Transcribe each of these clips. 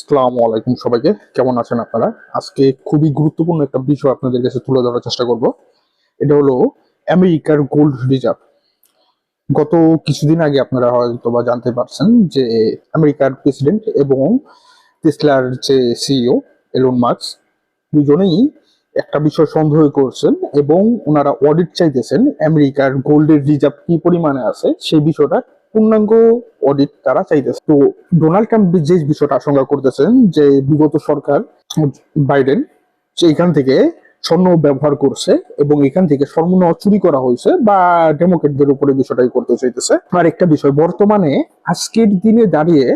আসসালামু আলাইকুম সবাইকে, কেমন আছেন আপনারা? আজকে খুবই গুরুত্বপূর্ণ একটা বিষয় আপনাদের কাছে তুলে ধরার চেষ্টা করব। এটা হলো আমেরিকার গোল্ড রিজার্ভ। গত কিছুদিন আগে আপনারা হয়তো বা জানতে পারছেন যে আমেরিকার প্রেসিডেন্ট এবং টেসলার যে সিইও এলন মাস্ক দুজনেই একটা বিষয় সন্দেহ করছেন এবং ওনারা অডিট চাইতেছেন আমেরিকার গোল্ডের রিজার্ভ কি পরিমাণে আছে সেই বিষয়টা পূর্ণাঙ্গ অডিট তারা চাইতেছে। তো ডোনাল্ড ট্রাম্প যে বিষয়টা আশঙ্কা করতেছেন যে বিগত সরকার বাইডেন সেইখান থেকে স্বর্ণ ব্যবহার করছে এবং এখান থেকে স্বর্ণ চুরি করা হয়েছে বা ডেমোক্রেটদের উপরে বিষয়টাই করতে চাইতেছে। আর একটা বিষয়, বর্তমানে আজকের দিনে দাঁড়িয়ে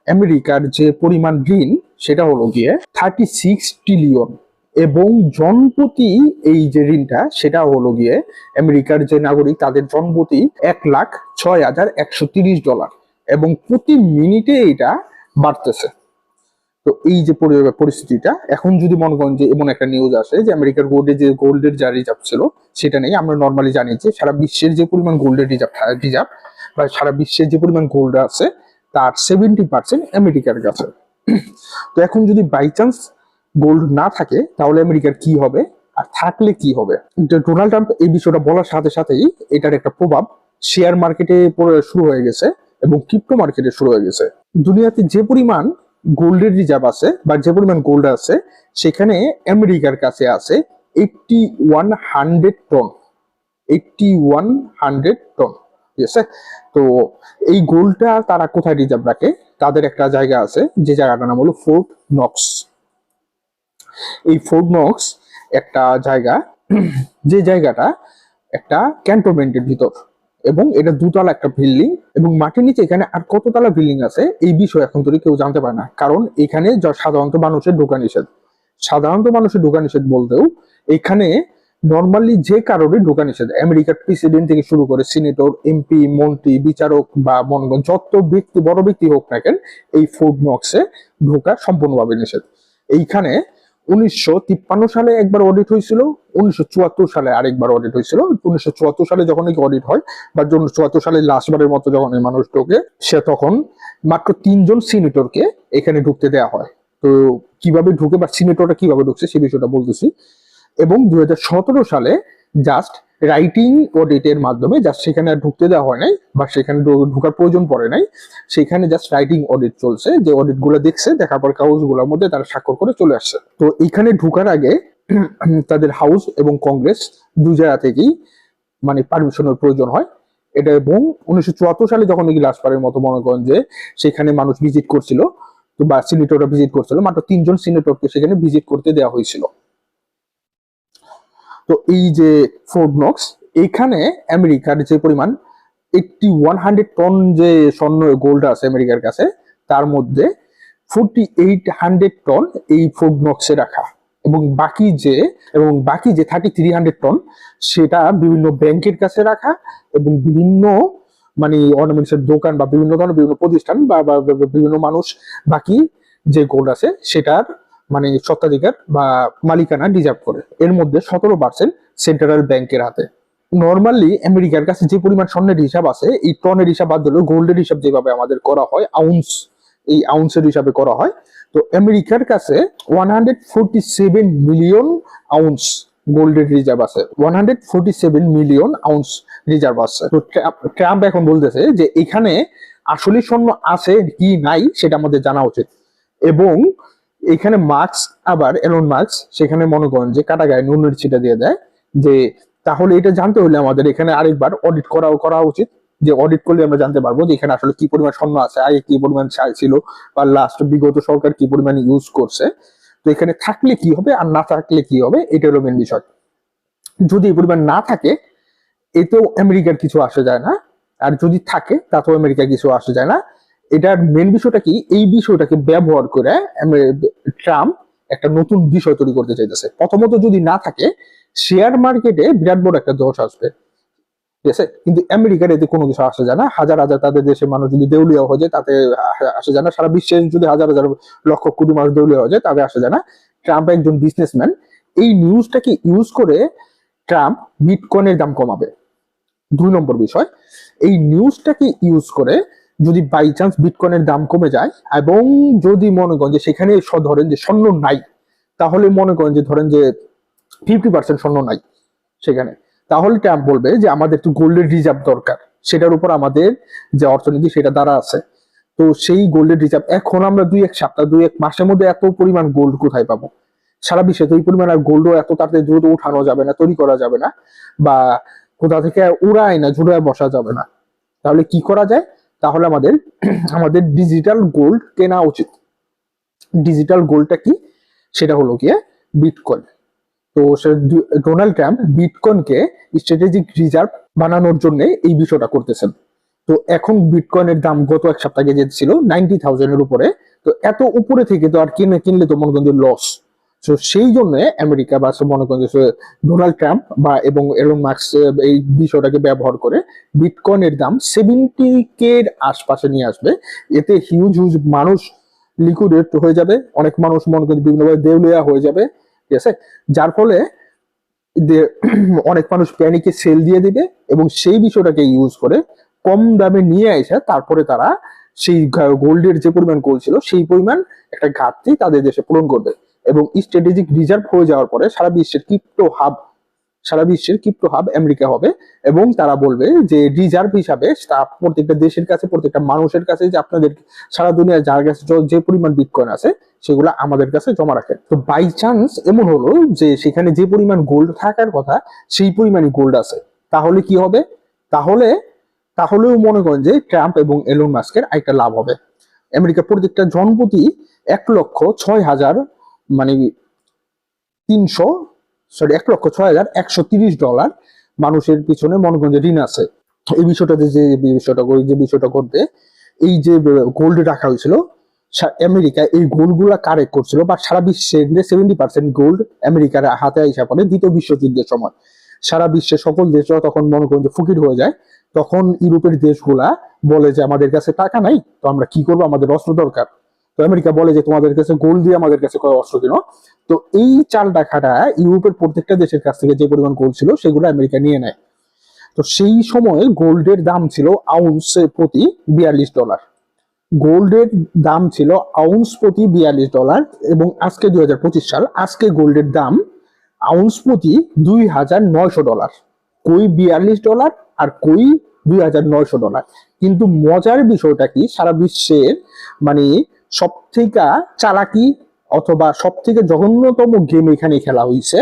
আমেরিকার যে পরিমাণ ঋণ সেটা হলো গিয়ে 36 ট্রিলিয়ন এবং জনপ্রতি এই যে ঋণটা সেটা হলো গিয়ে আমেরিকার যে নাগরিক তাদের জনপ্রতি $1,06,130 এবং প্রতি মিনিটে এটা বাড়তেছে। তো এই যে পরিস্থিতিটা এখন যদি মনে করেন যে এমন একটা নিউজ আসে যে আমেরিকার গোল্ডের যা রিজার্ভ ছিল সেটা নেই, আমরা নর্মালি জানি যে সারা বিশ্বের যে পরিমাণ গোল্ডের রিজার্ভ বা সারা বিশ্বের যে পরিমাণ গোল্ড আছে তার 70% আমেরিকার কাছে। তো এখন যদি বাই চান্স গোল্ড না থাকে তাহলে আমেরিকার কি হবে, আর থাকলে কি হবে? ডোনাল্ড ট্রাম্প এই বিষয়টা বলার সাথে সাথেই এটার একটা প্রভাব শেয়ার মার্কেটে শুরু হয়ে গেছে এবং ক্রিপ্টো মার্কেটে শুরু হয়ে গেছে। দুনিয়াতে যে পরিমাণ গোল্ডের রিজার্ভ আছে বা যে পরিমাণ গোল্ড আছে সেখানে আমেরিকার কাছে আছে 8100 টন। 8100 টন, ঠিক আছে? তো এই গোল্ডটা তারা কোথায় রিজার্ভ রাখে? তাদের একটা জায়গা আছে যে জায়গাটার নাম হলো ফোর্ট নক্স। এই ফোর্ট নক্স একটা জায়গা, যে জায়গাটা একটা ক্যান্টনমেন্টের ভিতর এবং এটা দুতলা একটা বিল্ডিং এবং মাটির নিচে এখানে আর কততলা বিল্ডিং আছে এই বিষয় এখন তো কেউ জানতে পারে না, কারণ এখানে সাধারণত মানুষের ঢোকা নিষেধ। সাধারণত মানুষের ঢোকা নিষেধ বলতেও এখানে নর্মালি যে কারোরই ঢোকা নিষেধ, আমেরিকার প্রেসিডেন্ট থেকে শুরু করে সিনেটর, এমপি, মন্ত্রী, বিচারক বা মনগণ যত ব্যক্তি বড় ব্যক্তি হোক না কেন এই ফোর্ট নক্সে ঢোকা সম্পূর্ণভাবে নিষেধ। এইখানে 1953 সালে একবার অডিট হয়েছিল, 1974 সালে আরেকবার অডিট হয়েছিল। 1974 সালে যখন অডিট হয় বা 1974 সালে লাস্টবারের মতো যখন এই মানুষ ঢোকে সে তখন মাত্র 3জন সিনেটরকে এখানে ঢুকতে দেওয়া হয়। তো কিভাবে ঢুকে বা সিনেটররা কিভাবে ঢুকছে সেই বিষয়টা বলতেছি। এবং 2017 সালে জাস্ট রাইটিং অডিটের মাধ্যমে জাস্ট সেখানে আর ঢুকতে দেওয়া হয় নাই বা সেখানে ঢোকার প্রয়োজন পড়ে নাই, সেখানে জাস্ট রাইটিং অডিট চলছে, যে অডিট গুলো দেখছে, দেখার পর কাগজ গুলোর মধ্যে তারা স্বাক্ষর করে চলে আসছে। তো এখানে ঢোকার আগে তাদের হাউস এবং কংগ্রেস দুই জায়গা থেকেই মানে পারমিশনের প্রয়োজন হয় এটা। এবং 1974 সালে যখন নাকি লাস্টবারের মতো মনে করেন যে সেখানে মানুষ ভিজিট করছিল বা সিনেটররা ভিজিট করছিল, মাত্র 3জন সিনেটরকে সেখানে ভিজিট করতে দেওয়া হয়েছিল। তো এই যে ফোর্ট নক্স, এখানে আমেরিকার যে পরিমাণ 8100 টন যে স্বর্ণ গোল্ড আছে আমেরিকার কাছে, তার মধ্যে 4800 টন এই ফোর্ট নক্সে রাখা এবং বাকি যে 3300 টন সেটা বিভিন্ন ব্যাংকের কাছে রাখা এবং বিভিন্ন মানে অর্নামেন্টসের দোকান বা বিভিন্ন ধরনের বিভিন্ন প্রতিষ্ঠান বা বিভিন্ন মানুষ বাকি যে গোল্ড আছে সেটার মানে স্বত্বাধিকার বা মালিকানা ডিজার্ভ করে। এর মধ্যে 17% সেন্ট্রাল ব্যাংকের হাতে। নর্মালি আমেরিকার কাছে যে পরিমাণ স্বর্ণের হিসাব আছে এই টনের হিসাব বাদ দিলেও গোল্ডের হিসাব যেভাবে আমাদের করা হয় আউন্স, এই আউন্সের হিসাবে করা হয়। তো আমেরিকার কাছে 147 মিলিয়ন আউন্স গোল্ডের রিজার্ভ আছে। 147 মিলিয়ন আউন্স রিজার্ভ আছে। তো ট্রাম্প এখন বলতেছে যে এখানে আসলে স্বর্ণ আছে কি নাই সেটা আমাদের জানা উচিত। এবং এখানে এলন মাস্ক সেখানে মনে করেন যে কাটা গায়ে নুনের ছিটা দিয়ে দেয় যে তাহলে এটা জানতে হলে আমাদের এখানে আরেকবার অডিট করা উচিত, যে অডিট করলে আমরা জানতে পারবো যে এখানে আসলে কি পরিমাণ স্বর্ণ আছে, আগে কি পরিমাণ ছিল বা লাস্ট বিগত সরকার কি পরিমাণ ইউজ করছে। তো এখানে থাকলে কি হবে আর না থাকলে কি হবে এটা হলো মেন বিষয়। যদি এই পরিমাণ না থাকে এতেও আমেরিকার কিছু আসে যায় না, আর যদি থাকে তাতেও আমেরিকার কিছু আসে যায় না। এটার মেন বিষয়টা কি, এই বিষয়টাকে ব্যবহার করে ট্রাম্প একটা নতুন বিষয় তৈরি করতে চাইতেছে। প্রথমত যদি না থাকে শেয়ার মার্কেটে বিরাট বড় একটা ধস আসবে, ঠিক আছে? কিন্তু আমেরিকার এতে কোনো কিছু আসে যায় না। হাজার হাজার তাদের দেশের মানুষ যদি দেউলিয়া হয়ে যায় তাতে আসে যায় না। সারা বিশ্বে যদি হাজার হাজার লক্ষ কোটি মানুষ দেউলিয়া হয়ে যায় তাতে আসে যায় না। ট্রাম্প একজন বিজনেসম্যান, এই নিউজটাকে ইউজ করে ট্রাম্প বিটকয়েনের দাম কমাবে। 2 নম্বর বিষয়, এই নিউজটাকে ইউজ করে যদি বাই চান্স বিটকয়েনের দাম কমে যায় এবং যদি মনে করেন যে সেখানে ধরেন যে স্বর্ণ নাই, তাহলে মনে করেন যে ধরেন যে 50% স্বর্ণ নাই সেখানে, তাহলে ট্রাম্প বলবে যে আমাদের একটু গোল্ডের রিজার্ভ দরকার, সেটার উপর আমাদের যে অর্থনীতি সেটা দ্বারা আছে। তো সেই গোল্ডের রিজার্ভ এখন আমরা 2-1 সপ্তাহ 2-1 মাসের মধ্যে এত পরিমাণ গোল্ড কোথায় পাবো? সারা বিশ্বে তো এই পরিমাণ আর গোল্ডও এত তাড়াতাড়ি দ্রুত উঠানো যাবে না, তৈরি করা যাবে না, বা কোথা থেকে উড়ায় না ঝুড়ায় বসা যাবে না। তাহলে কি করা যায়? তাহলে আমাদের আমাদের ডিজিটাল গোল্ড কেনা উচিত। ডিজিটাল গোল্ডটা কি? সেটা হলো গিয়ে বিটকয়েন। তো ডোনাল্ড ট্রাম্প বিটকয়েনকে স্ট্র্যাটেজিক রিজার্ভ বানানোর জন্য এই বিষয়টা করতেছেন। তো এখন বিটকয়েনের দাম গত 1 সপ্তাহ আগে যে ছিল 90,000 এর উপরে, তো এত উপরে থেকে তো আর কিনলে তো মনে করেন লস। তো সেই জন্য আমেরিকা বা মনে করেন যে ডোনাল্ড ট্রাম্প বা এবং এলন মাস্ক এই বিষয়টাকে ব্যবহার করে বিটকয়েনের দাম 70K এর আশপাশে নিয়ে আসবে। এতে হিউজ হিউজ মানুষ লিকুইডেট হয়ে যাবে, অনেক মানুষ মনে করেন বিভিন্নভাবে দেউলিয়া হয়ে যাবে, ঠিক আছে? যার ফলে অনেক মানুষ প্যানিকে সেল দিয়ে দিবে এবং সেই বিষয়টাকে ইউজ করে কম দামে নিয়ে এসে তারপরে তারা সেই গোল্ডের যে পরিমাণ গোল্ড ছিল সেই পরিমাণ একটা ঘাটতি তাদের দেশে পূরণ করবে। এবং স্ট্র্যাটেজিক রিজার্ভ হয়ে যাওয়ার পরে সারা বিশ্বের ক্রিপ্টো হাব আমেরিকা হবে। এবং তারা বলবে যে রিজার্ভ হিসাবে প্রত্যেকটা দেশের কাছে, প্রত্যেকটা মানুষের কাছে, যে আপনাদের সারা দুনিয়ার যার কাছে যে পরিমাণ বিটকয়েন আছে সেগুলো আমাদের কাছে জমা রাখে। তো বাই চান্স এমন হলো যে সেখানে যে পরিমাণ গোল্ড থাকার কথা সেই পরিমাণই গোল্ড আছে, তাহলে কি হবে? তাহলেও মনে করেন যে ট্রাম্প এবং এলন মাস্কের একটা লাভ হবে। আমেরিকা প্রত্যেকটা জনপ্রতি 1,06,000 মানে 1,06,130 ডলার মানুষের পিছনে মনে করেন যে ঋণ আছে। এই বিষয়টাতে যে বিষয়টা করতে এই যে গোল্ড রাখা হয়েছিল, আমেরিকা এই গোল্ড গুলা কারেক্ট করছিল, বা সারা বিশ্বের 70% গোল্ড আমেরিকার হাতে আসা পড়ে দ্বিতীয় বিশ্বযুদ্ধের সময়। সারা বিশ্বের সকল দেশ তখন মনে করেন যে ফকির হয়ে যায়, তখন ইউরোপের দেশগুলা বলে যে আমাদের কাছে টাকা নাই, তো আমরা কি করবো, আমাদের অস্ত্র দরকার। তো আমেরিকা বলে যে তোমাদের কাছে গোল্ড দিয়ে আমাদের কাছে অস্ত্র কিনো। তো এই চাল টাকাটা ইউরোপের প্রত্যেকটা দেশের কাছ থেকে যে পরিমাণ গোল্ড ছিল সেগুলো আমেরিকা নিয়ে নেয়। তো সেই সময় গোল্ডের দাম ছিল আউন্স প্রতি $42। গোল্ডের দাম ছিল আউন্স প্রতি $42 এবং আজকে 2025 সাল, আজকে গোল্ডের দাম আউন্স প্রতি $2,900। কই $42 আর কই $2,900। কিন্তু মজার বিষয়টা কি, সারা বিশ্বের মানে সব থেকে চালাকি অথবা সব থেকে জঘন্যতম গেম এখানে খেলা হয়েছে।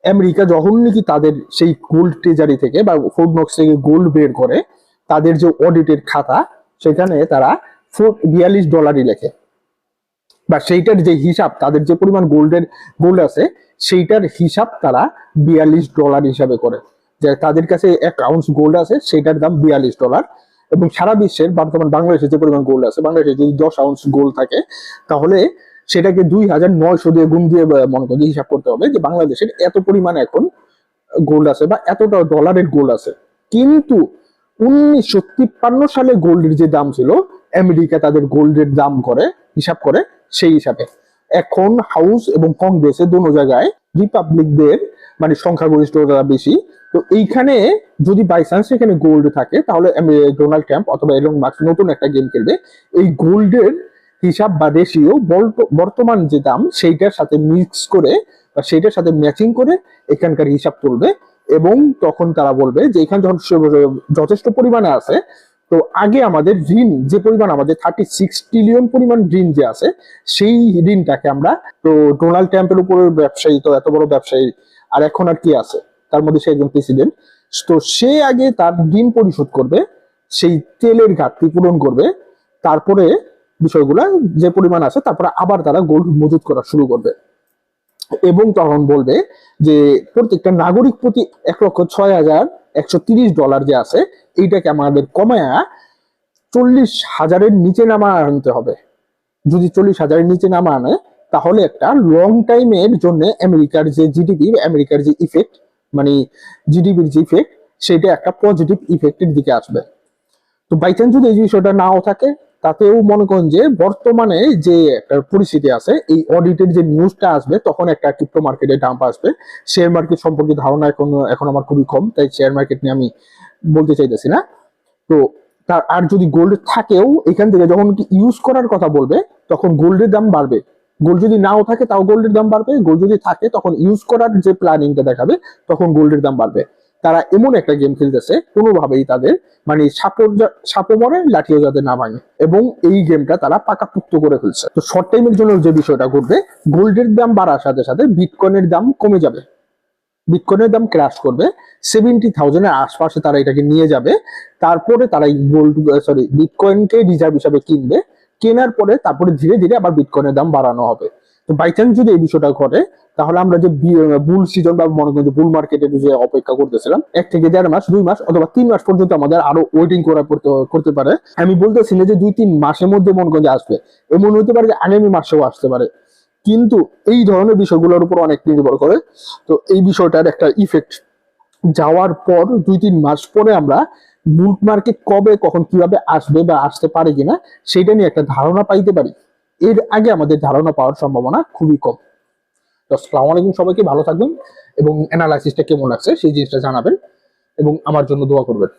আমেরিকা যখন নাকি তাদের সেই গোল্ড ট্রেজারি থেকে বা ফোর্ট নক্স থেকে গোল্ড বের করে, তাদের যে অডিটের খাতা সেখানে তারা $42 লেখে, বা সেইটার যে হিসাব, তাদের যে পরিমাণ গোল্ড আছে সেইটার হিসাব তারা $42 হিসাবে করে, যে তাদের কাছে 1 আউন্স গোল্ড আছে সেটার দাম $42। এবং সারা বিশ্বের বর্তমান বাংলাদেশে যে পরিমাণ গোল্ড আছে, বাংলাদেশে যদি 10 আউন্স গোল্ড থাকে তাহলে সেটাকে 2,900 দিয়ে গুণ দিয়ে মনে করি হিসাব করতে হবে যে বাংলাদেশের এত পরিমাণ এখন গোল্ড আছে বা এতটা ডলারের গোল্ড আছে। কিন্তু 1953 সালে গোল্ডের যে দাম ছিল, আমেরিকা তাদের গোল্ডের দাম করে হিসাব করে সেই হিসাবে। এখন হাউস এবং কংগ্রেসে দোনো জায়গায় রিপাবলিকদের মানে সংখ্যাগরিষ্ঠতা বেশি। তো এইখানে যদি বাই চান্স এখানে গোল্ড থাকে, তাহলে ডোনাল্ড ট্রাম্প অথবা এলন মাস্ক নতুন একটা গেম খেলবে। এই গোল্ডের হিসাব বা রেশিও বর্তমান যে দাম সেইটার সাথে মিক্স করে বা সেইটার সাথে ম্যাচিং করে এখানকার হিসাব তুলবে। এবং তখন তারা বলবে যে এখানে যখন যথেষ্ট পরিমাণে আছে, তো আগে আমাদের ঋণ যে পরিমাণ, আমাদের 36 ট্রিলিয়ন পরিমাণ ঋণ যে আছে, সেই ঋণটাকে আমরা, তো ডোনাল্ড ট্রাম্পের উপরে ব্যবসায়ী, তো এত বড় ব্যবসায়ী আর এখন আর কি আছে, তার মধ্যে সে একজন প্রেসিডেন্ট, তো সে আগে তার ঋণ পরিশোধ করবে, সেই তেলের ঘাটতি পূরণ করবে, তারপরে বিষয়গুলা যে পরিমাণ আছে তারপরে আবার তারা গোল্ড মজুত করা শুরু করবে। এবং তখন বলবে যে প্রত্যেকটা নাগরিক প্রতি $1,06,130 যে আছে এইটাকে আমাদের কমায়া 40,000-এর নিচে নামা আনতে হবে। যদি 40,000-এর নিচে নামা আনে, তাহলে একটা লং টাইমের জন্য আমেরিকার যে জিডিপি, আমেরিকার যে ইফেক্ট মানে জিডিপির যে ইফেক্ট, সেটা একটা পজিটিভ ইফেক্টের দিকে আসবে। তো বাই চান্স যদি এই বিষয়টা নাও থাকে, তাতেও মনে করেন যে বর্তমানে যে একটা পরিস্থিতি আছে, এই অডিটের যে নিউজটা আসবে তখন একটা ক্রিপ্টো মার্কেটে ডাম্প আসবে। শেয়ার মার্কেট সম্পর্কে ধারণা এখন আমার খুবই কম, তাই শেয়ার মার্কেট নিয়ে আমি বলতে চাইতেছি না। তো আর যদি গোল্ড থাকেও এখান থেকে যখন ইউজ করার কথা বলবে তখন গোল্ডের দাম বাড়বে। গোল্ড যদি নাও থাকে তাও গোল্ডের দাম বাড়বে, গোল্ড যদি থাকে তখন ইউজ করার যে প্ল্যানিংটা দেখাবে তখন গোল্ডের দাম বাড়বে। তারা এমন একটা গেম খেলতেছে কোনোভাবেই তাদের মানে সাপও মরে লাঠিও যাতে না ভাঙে, এবং এই গেমটা তারা পাকাপুক্ত করে ফেলছে। তো শর্ট টাইমের জন্য যে বিষয়টা ঘটবে, গোল্ডের দাম বাড়ার সাথে সাথে বিটকয়েনের দাম কমে যাবে, বিটকয়েনের দাম ক্র্যাশ করবে, 70,000 এর আশপাশে তারা এটাকে নিয়ে যাবে। তারপরে তারা গোল্ড বিটকয়েনকে রিজার্ভ হিসাবে কিনবে, কেনার পরে তারপরে ধীরে ধীরে আবার বিটকয়েনের দাম বাড়ানো হবে। তো বাই চান্স যদি এই বিষয়টা ঘটে তাহলে আমরা যে বুল সিজন বা মনে করি যে বুল মার্কেটে যে অপেক্ষা করতেছিলাম 1 থেকে 1.5 মাস, 2 মাস অথবা 3 মাস পর্যন্ত আমাদের আরো ওয়েটিং করা করতে পারে। আমি বলতেছি না যে 2-3 মাসের মধ্যে মনে করি আসবে, এমন হতে পারে যে আগামী মাসেও আসতে পারে, কিন্তু এই ধরনের বিষয়গুলোর উপর অনেক নির্ভর করে। তো এই বিষয়টার একটা ইফেক্ট যাওয়ার পর 2-3 মাস পরে আমরা বুল মার্কেট কবে কখন কিভাবে আসবে বা আসতে পারে কিনা সেটা নিয়ে একটা ধারণা পাইতে পারি। এর আগে আমাদের ধারণা পাওয়ার সম্ভাবনা খুবই কম। তো আসসালামু আলাইকুম, সবাইকে ভালো থাকবেন এবং অ্যানালাইসিসটা কেমন লাগছে সেই জিনিসটা জানাবেন এবং আমার জন্য দোয়া করবেন।